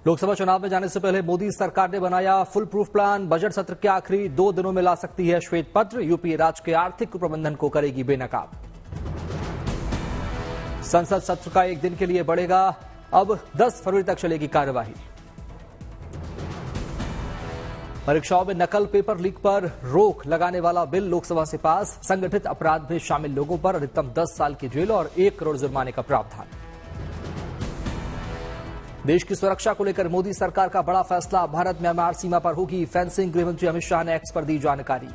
लोकसभा चुनाव में जाने से पहले मोदी सरकार ने बनाया फुल प्रूफ प्लान। बजट सत्र के आखिरी 2 दिनों में ला सकती है श्वेत पत्र। यूपीए राज्य के आर्थिक प्रबंधन को करेगी बेनकाब। संसद सत्र का 1 दिन के लिए बढ़ेगा, अब 10 फरवरी तक चलेगी कार्यवाही। परीक्षाओं में नकल पेपर लीक पर रोक लगाने वाला बिल लोकसभा से पास। संगठित अपराध में शामिल लोगों पर अधिकतम 10 साल की जेल और 1 करोड़ जुर्माने का प्रावधान। देश की सुरक्षा को लेकर मोदी सरकार का बड़ा फैसला। भारत म्यांमार सीमा पर होगी फेंसिंग। गृहमंत्री अमित शाह ने एक्स पर दी जानकारी।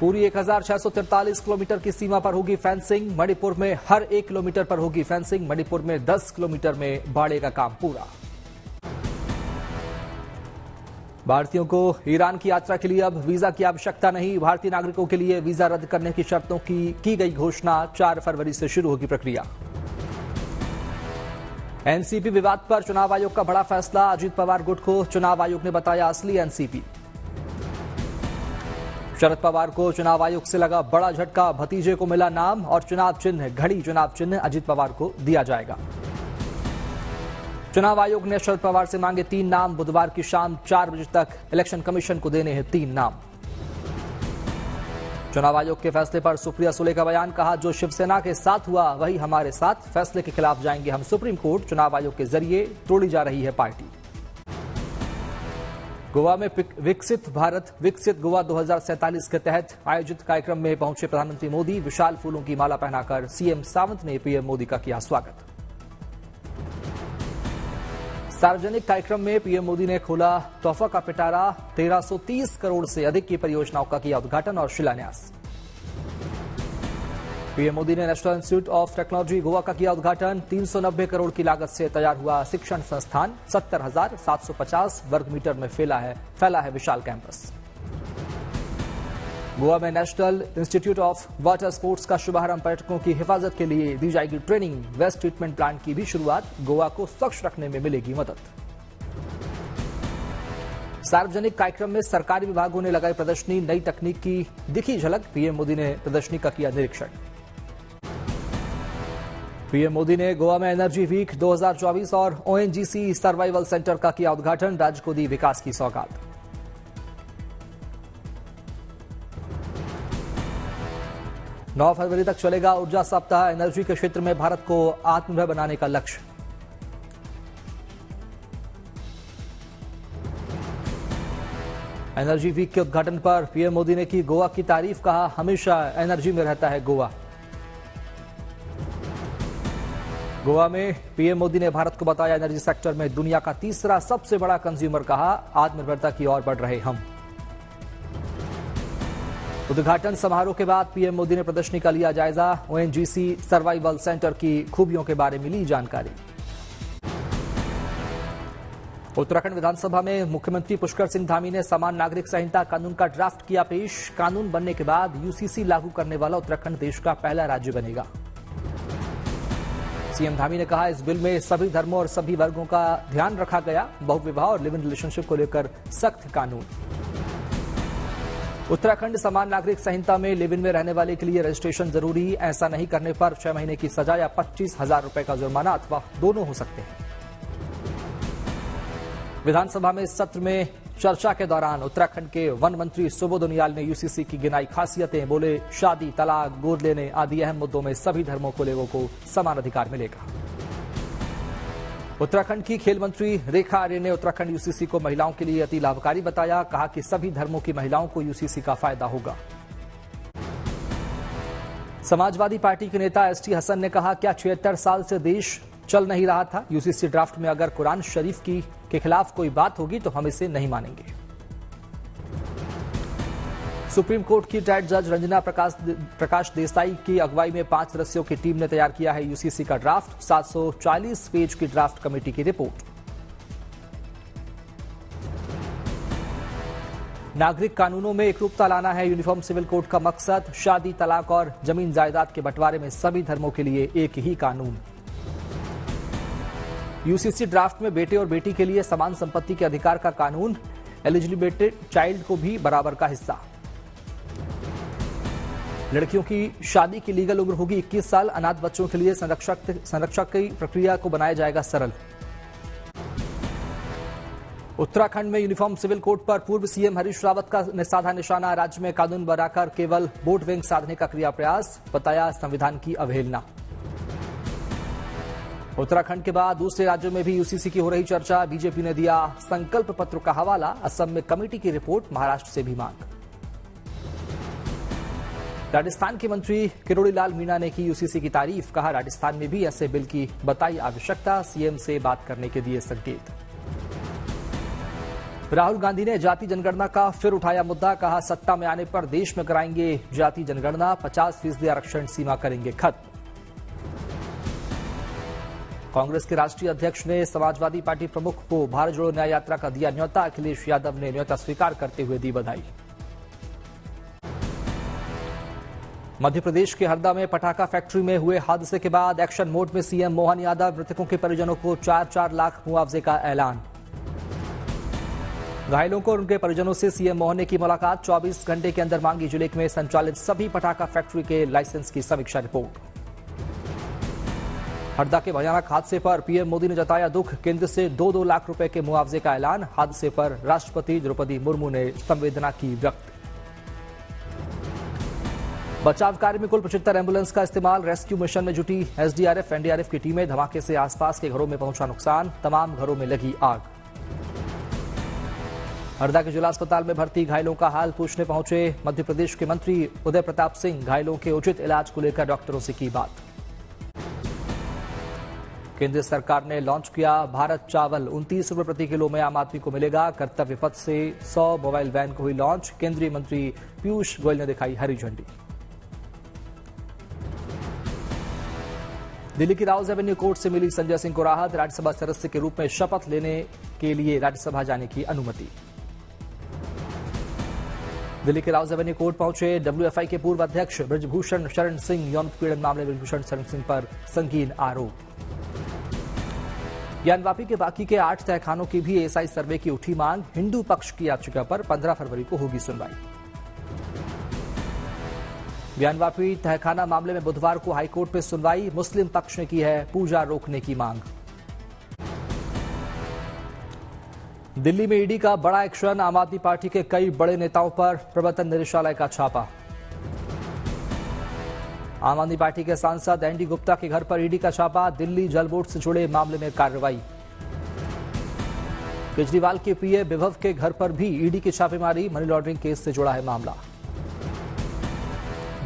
पूरी 1643 किलोमीटर की सीमा पर होगी फेंसिंग। मणिपुर में हर 1 किलोमीटर पर होगी फेंसिंग। मणिपुर में 10 किलोमीटर में बाड़े का काम पूरा। भारतीयों को ईरान की यात्रा के लिए अब वीजा की आवश्यकता नहीं। भारतीय नागरिकों के लिए वीजा रद्द करने की शर्तों की गई घोषणा। 4 फरवरी से शुरू होगी प्रक्रिया। एनसीपी विवाद पर चुनाव आयोग का बड़ा फैसला। अजीत पवार गुट को चुनाव आयोग ने बताया असली एनसीपी। शरद पवार को चुनाव आयोग से लगा बड़ा झटका। भतीजे को मिला नाम और चुनाव चिन्ह। घड़ी चुनाव चिन्ह अजीत पवार को दिया जाएगा। चुनाव आयोग ने शरद पवार से मांगे 3 नाम। बुधवार की शाम 4 बजे तक इलेक्शन कमीशन को देने हैं 3 नाम। चुनाव आयोग के फैसले पर सुप्रिया सुले का बयान। कहा, जो शिवसेना के साथ हुआ वही हमारे साथ। फैसले के खिलाफ जाएंगे हम सुप्रीम कोर्ट। चुनाव आयोग के जरिए तोड़ी जा रही है पार्टी। गोवा में विकसित भारत विकसित गोवा 2047 के तहत आयोजित कार्यक्रम में पहुंचे प्रधानमंत्री मोदी। विशाल फूलों की माला पहनाकर सीएम सावंत ने पीएम मोदी का किया स्वागत। सार्वजनिक कार्यक्रम में पीएम मोदी ने खोला तोहफा का पिटारा। 1330 करोड़ से अधिक की परियोजनाओं का किया उद्घाटन और शिलान्यास। पीएम मोदी ने national institute of technology Goa का किया उद्घाटन। 390 करोड़ की लागत से तैयार हुआ शिक्षण संस्थान। 70,750 वर्ग मीटर में फैला है विशाल कैंपस। गोवा में national institute of water sports का शुभारंभ। पर्यटकों की हिफाजत के लिए दी जाएगी ट्रेनिंग। वेस्ट ट्रीटमेंट प्लांट की भी शुरुआत। गोवा को स्वच्छ रखने में मिलेगी मदद। सार्वजनिक कार्यक्रम में सरकारी विभागों ने लगाई प्रदर्शनी। नई तकनीक की दिखी झलक। पीएम मोदी ने प्रदर्शनी का किया निरीक्षण। पीएम मोदी ने गोवा में एनर्जी वीक 2024 और ओएनजीसी सर्वाइवल सेंटर का किया उद्घाटन। राज्य को दी विकास की सौगात। 9 फरवरी तक चलेगा ऊर्जा सप्ताह। एनर्जी के क्षेत्र में भारत को आत्मनिर्भर बनाने का लक्ष्य। एनर्जी वीक के उद्घाटन पर पीएम मोदी ने की गोवा की तारीफ। कहा, हमेशा एनर्जी में रहता है गोवा। गोवा में पीएम मोदी ने भारत को बताया एनर्जी सेक्टर में दुनिया का तीसरा सबसे बड़ा कंज्यूमर। कहा, आत्मनिर्भरता की ओर बढ़ रहे हम। उद्घाटन समारोह के बाद पीएम मोदी ने प्रदर्शनी का लिया जायजा। ओएनजीसी सर्वाइवल सेंटर की खूबियों के बारे में ली जानकारी। उत्तराखंड विधानसभा में मुख्यमंत्री पुष्कर सिंह धामी ने समान नागरिक संहिता कानून का ड्राफ्ट किया पेश। कानून बनने के बाद यूसीसी लागू करने वाला उत्तराखंड देश का पहला राज्य बनेगा। सीएम धामी ने कहा, इस बिल में सभी धर्मों और सभी वर्गों का ध्यान रखा गया। बहुविवाह और लिव इन रिलेशनशिप को लेकर सख्त कानून। उत्तराखंड समान नागरिक संहिता में लिव इन में रहने वाले के लिए रजिस्ट्रेशन जरूरी। ऐसा नहीं करने पर 6 महीने की सजा या 25,000 रुपए का जुर्माना अथवा दोनों हो सकते हैं। विधानसभा में सत्र में चर्चा के दौरान उत्तराखंड के वन मंत्री सुबोध उनियाल ने यूसीसी की गिनाई खासियतें। बोले, शादी, तलाक, गोद लेने आदि अहम मुद्दों में सभी धर्मों के लोगों को समान अधिकार मिलेगा। उत्तराखंड की खेल मंत्री रेखा आर्य ने उत्तराखंड यूसीसी को महिलाओं के लिए अति लाभकारी बताया। कहा कि सभी धर्मों की महिलाओं को यूसीसी का फायदा होगा। समाजवादी पार्टी के नेता एसटी हसन ने कहा, क्या 76 साल से देश चल नहीं रहा था? यूसीसी ड्राफ्ट में अगर कुरान शरीफ के खिलाफ कोई बात होगी तो हम इसे नहीं मानेंगे। सुप्रीम कोर्ट की रिटायर्ड जज रंजना प्रकाश देसाई की अगुवाई में 5 सदस्यों की टीम ने तैयार किया है यूसीसी का ड्राफ्ट। 740 पेज की ड्राफ्ट कमेटी की रिपोर्ट। नागरिक कानूनों में एकरूपता लाना है यूनिफॉर्म सिविल कोड का मकसद। शादी, तलाक और जमीन जायदाद के बंटवारे में सभी धर्मों के लिए एक ही कानून। यूसीसी ड्राफ्ट में बेटे और बेटी के लिए समान संपत्ति के अधिकार का कानून। एलिजिबल चाइल्ड को भी बराबर का हिस्सा। लड़कियों की शादी की लीगल उम्र होगी 21 साल। अनाथ बच्चों के लिए संरक्षक की प्रक्रिया को बनाया जाएगा सरल। उत्तराखंड में यूनिफॉर्म सिविल कोड पर पूर्व सीएम हरीश रावत का साधा निशाना। राज्य में कानून बनाकर केवल वोट बैंक साधने का किया प्रयास, बताया संविधान की अवहेलना। उत्तराखंड के बाद दूसरे राज्यों में भी यूसीसी की हो रही चर्चा। बीजेपी ने दिया संकल्प पत्र का हवाला। असम में कमेटी की रिपोर्ट, महाराष्ट्र से भी मांग। राजस्थान के मंत्री किरोड़ी लाल मीणा ने की यूसीसी की तारीफ। कहा, राजस्थान में भी ऐसे बिल की बताई आवश्यकता। सीएम से बात करने के दिए संकेत। राहुल गांधी ने जाति जनगणना का फिर उठाया मुद्दा। कहा, सत्ता में आने पर देश में कराएंगे जाति जनगणना, 50% आरक्षण सीमा करेंगे खत्म। कांग्रेस के राष्ट्रीय अध्यक्ष ने समाजवादी पार्टी प्रमुख को भारत जोड़ो न्याय यात्रा का दिया न्योता। अखिलेश यादव ने न्योता स्वीकार करते हुए दी बधाई। मध्य प्रदेश के हरदा में पटाखा फैक्ट्री में हुए हादसे के बाद एक्शन मोड में सीएम मोहन यादव। मृतकों के परिजनों को 4-4 लाख मुआवजे का ऐलान। घायलों को और उनके परिजनों से सीएम मोहन ने की मुलाकात। 24 घंटे के अंदर मांगी जिले में संचालित सभी पटाखा फैक्ट्री के लाइसेंस की समीक्षा रिपोर्ट। हरदा के भयानक हादसे पर पीएम मोदी ने जताया दुख। केंद्र से 2-2 लाख रुपए के मुआवजे का ऐलान। हादसे पर राष्ट्रपति द्रौपदी मुर्मू ने संवेदना की व्यक्त। बचाव कार्य में कुल 75 एम्बुलेंस का इस्तेमाल। रेस्क्यू मिशन में जुटी एसडीआरएफ एनडीआरएफ की टीमें। धमाके से आसपास के घरों में पहुंचा नुकसान। तमाम घरों में लगी आग। हरदा के जिला अस्पताल में भर्ती घायलों का हाल पूछने पहुंचे मध्य प्रदेश के मंत्री उदय प्रताप सिंह। घायलों के उचित इलाज को लेकर डॉक्टरों से की बात। केंद्र सरकार ने लॉन्च किया भारत चावल। 29 रुपए प्रति किलो में आम आदमी को मिलेगा। कर्तव्य पथ से 100 मोबाइल वैन को हुई लॉन्च। केंद्रीय मंत्री पीयूष गोयल ने दिखाई हरी झंडी। दिल्ली की राउज एवेन्यू कोर्ट से मिली संजय सिंह को राहत। राज्यसभा सदस्य के रूप में शपथ लेने के लिए राज्यसभा जाने की अनुमति। दिल्ली के राउज एवेन्यू कोर्ट पहुंचे डब्ल्यूएफआई के पूर्व अध्यक्ष ब्रजभूषण शरण सिंह। यौन उत्पीड़न मामले में ब्रजभूषण शरण सिंह पर संगीन आरोप। ज्ञानवापी के बाकी के 8 तहखानों की भी एएसआई सर्वे की उठी मांग। हिंदू पक्ष की याचिका पर 15 फरवरी को होगी सुनवाई। ज्ञानवापी तहखाना मामले में बुधवार को हाईकोर्ट में सुनवाई। मुस्लिम पक्ष ने की है पूजा रोकने की मांग। दिल्ली में ईडी का बड़ा एक्शन। आम आदमी पार्टी के कई बड़े नेताओं पर प्रवर्तन निदेशालय का छापा। आम आदमी पार्टी के सांसद एनडी गुप्ता के घर पर ईडी का छापा। दिल्ली जल बोर्ड से जुड़े मामले में कार्रवाई। केजरीवाल के पीए विभव के घर पर भी ईडी की छापेमारी। मनी लॉन्ड्रिंग केस से जुड़ा है मामला।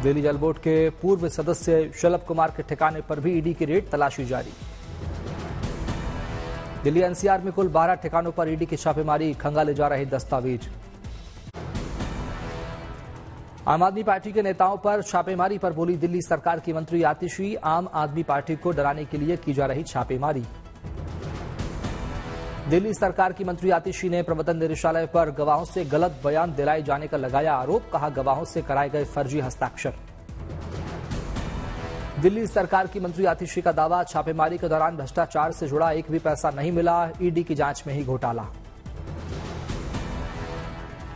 दिल्ली जल बोर्ड के पूर्व सदस्य शलभ कुमार के ठिकाने पर भी ईडी की रेड, तलाशी जारी। दिल्ली एनसीआर में कुल 12 ठिकानों पर ईडी की छापेमारी। खंगाले जा रहे दस्तावेज। आम आदमी पार्टी के नेताओं पर छापेमारी पर बोली दिल्ली सरकार की मंत्री आतिशी। आम आदमी पार्टी को डराने के लिए की जा रही छापेमारी। दिल्ली सरकार की मंत्री आतिशी ने प्रवर्तन निदेशालय पर गवाहों से गलत बयान दिलाए जाने का लगाया आरोप। कहा, गवाहों से कराए गए फर्जी हस्ताक्षर। दिल्ली सरकार की मंत्री आतिशी का दावा, छापेमारी के दौरान भ्रष्टाचार से जुड़ा एक भी पैसा नहीं मिला। ईडी की जांच में ही घोटाला।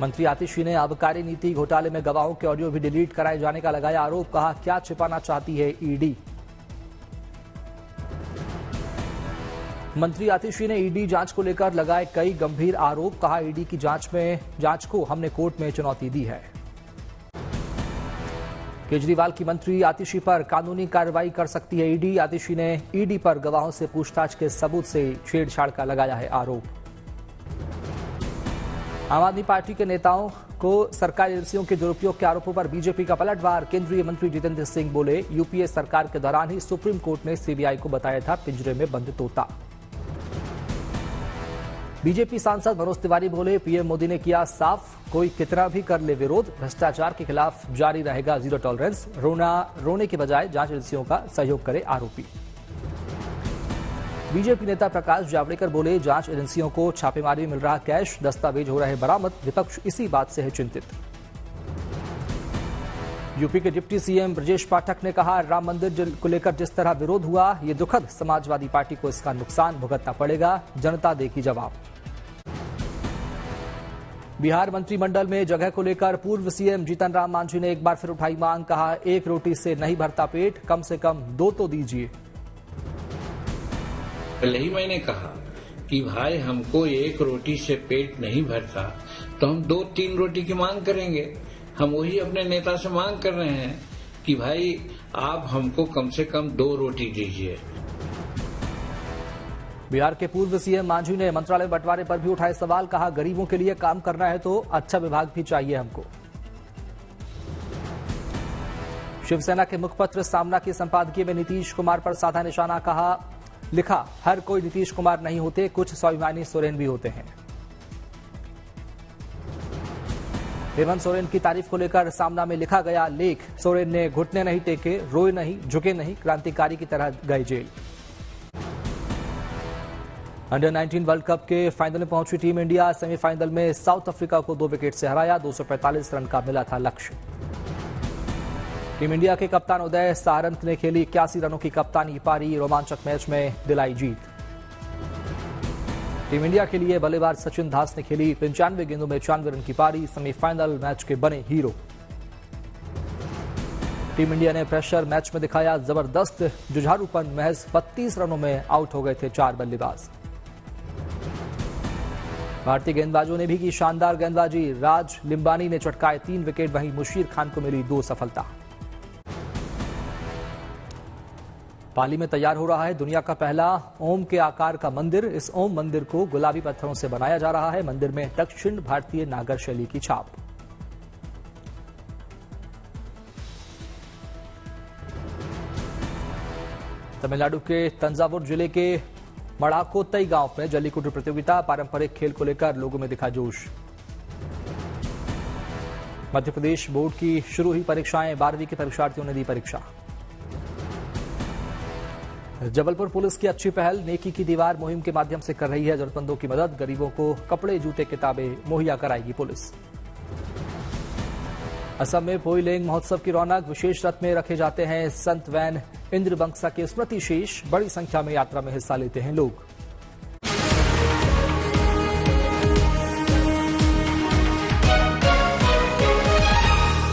मंत्री आतिशी ने आबकारी नीति घोटाले में गवाहों के ऑडियो भी डिलीट कराए जाने का लगाया आरोप। कहा, क्या छिपाना चाहती है ईडी। मंत्री आतिशी ने ईडी जांच को लेकर लगाए कई गंभीर आरोप। कहा, ईडी की जांच को हमने कोर्ट में चुनौती दी है। केजरीवाल की मंत्री आतिशी पर कानूनी कार्रवाई कर सकती है ईडी। आतिशी ने ईडी पर गवाहों से पूछताछ के सबूत से छेड़छाड़ का लगाया है आरोप। आम आदमी पार्टी के नेताओं को सरकारी एजेंसियों के दुरुपयोग के आरोपों पर बीजेपी का पलटवार। केंद्रीय मंत्री जितेंद्र सिंह बोले, यूपीए सरकार के दौरान ही सुप्रीम कोर्ट ने सीबीआई को बताया था पिंजरे में बंद तोता। बीजेपी सांसद मनोज तिवारी बोले, पीएम मोदी ने किया साफ, कोई कितना भी कर ले विरोध, भ्रष्टाचार के खिलाफ जारी रहेगा जीरो टॉलरेंस। रोने के बजाय जांच एजेंसियों का सहयोग करे आरोपी। बीजेपी नेता प्रकाश जावड़ेकर बोले, जांच एजेंसियों को छापेमारी में मिल रहा कैश, दस्तावेज हो रहे बरामद। विपक्ष इसी बात से है चिंतित। यूपी के डिप्टी सीएम ब्रजेश पाठक ने कहा, राम मंदिर को लेकर जिस तरह विरोध हुआ, ये दुखद। समाजवादी पार्टी को इसका नुकसान भुगतना पड़ेगा, जनता देगी जवाब। बिहार मंत्रिमंडल में जगह को लेकर पूर्व सीएम जीतन राम मांझी ने एक बार फिर उठाई मांग। कहा, एक रोटी से नहीं भरता पेट, कम से कम 2 तो दीजिए। पहले ही मैंने कहा कि भाई हमको एक रोटी से पेट नहीं भरता तो हम 2-3 रोटी की मांग करेंगे। हम वही अपने नेता से मांग कर रहे हैं कि भाई आप हमको कम से कम 2 रोटी दीजिए। बिहार के पूर्व सीएम मांझी ने मंत्रालय बंटवारे पर भी उठाए सवाल। कहा, गरीबों के लिए काम करना है तो अच्छा विभाग भी चाहिए हमको। शिवसेना के मुखपत्र सामना के संपादकीय में नीतीश कुमार पर साधा निशाना। कहा, लिखा, हर कोई नीतीश कुमार नहीं होते, कुछ स्वाभिमानी सोरेन भी होते हैं। हेमंत सोरेन की तारीफ को लेकर सामना में लिखा गया लेख, सोरेन ने घुटने नहीं टेके, रोए नहीं, झुके नहीं, क्रांतिकारी की तरह गए जेल। अंडर 19 वर्ल्ड कप के फाइनल में पहुंची टीम इंडिया। सेमीफाइनल में साउथ अफ्रीका को 2 विकेट से हराया। 245 रन का मिला था लक्ष्य। टीम इंडिया के कप्तान उदय सारंग ने खेली 81 रनों की कप्तानी पारी। रोमांचक मैच में दिलाई जीत। टीम इंडिया के लिए बल्लेबाज सचिन दास ने खेली 95 गेंदों में 94 रन की पारी। सेमीफाइनल मैच के बने हीरो। टीम इंडिया ने प्रेशर मैच में दिखाया जबरदस्त जुझारूपन। महज 32 रनों में आउट हो गए थे 4 बल्लेबाज। भारतीय गेंदबाजों ने भी की शानदार गेंदबाजी। राज लिम्बानी ने चटकाए 3 विकेट, वहीं मुशीर खान को मिली 2 सफलता। पाली में तैयार हो रहा है दुनिया का पहला ओम के आकार का मंदिर। इस ओम मंदिर को गुलाबी पत्थरों से बनाया जा रहा है। मंदिर में दक्षिण भारतीय नागर शैली की छाप। तमिलनाडु के तंजावुर जिले के मड़ाकोत्तई गांव में जल्लीकट्टू प्रतियोगिता। पारंपरिक खेल को लेकर लोगों में दिखा जोश। मध्य प्रदेश बोर्ड की शुरू हुई परीक्षाएं। 12वीं के परीक्षार्थियों ने दी परीक्षा। जबलपुर पुलिस की अच्छी पहल। नेकी की दीवार मुहिम के माध्यम से कर रही है जरूरतमंदों की मदद। गरीबों को कपड़े, जूते, किताबें मुहैया कराएगी पुलिस। असम में पोइलेंग महोत्सव की रौनक। विशेष रथ में रखे जाते हैं संत वैन इंद्रबंसा के स्मृति शेष। बड़ी संख्या में यात्रा में हिस्सा लेते हैं लोग।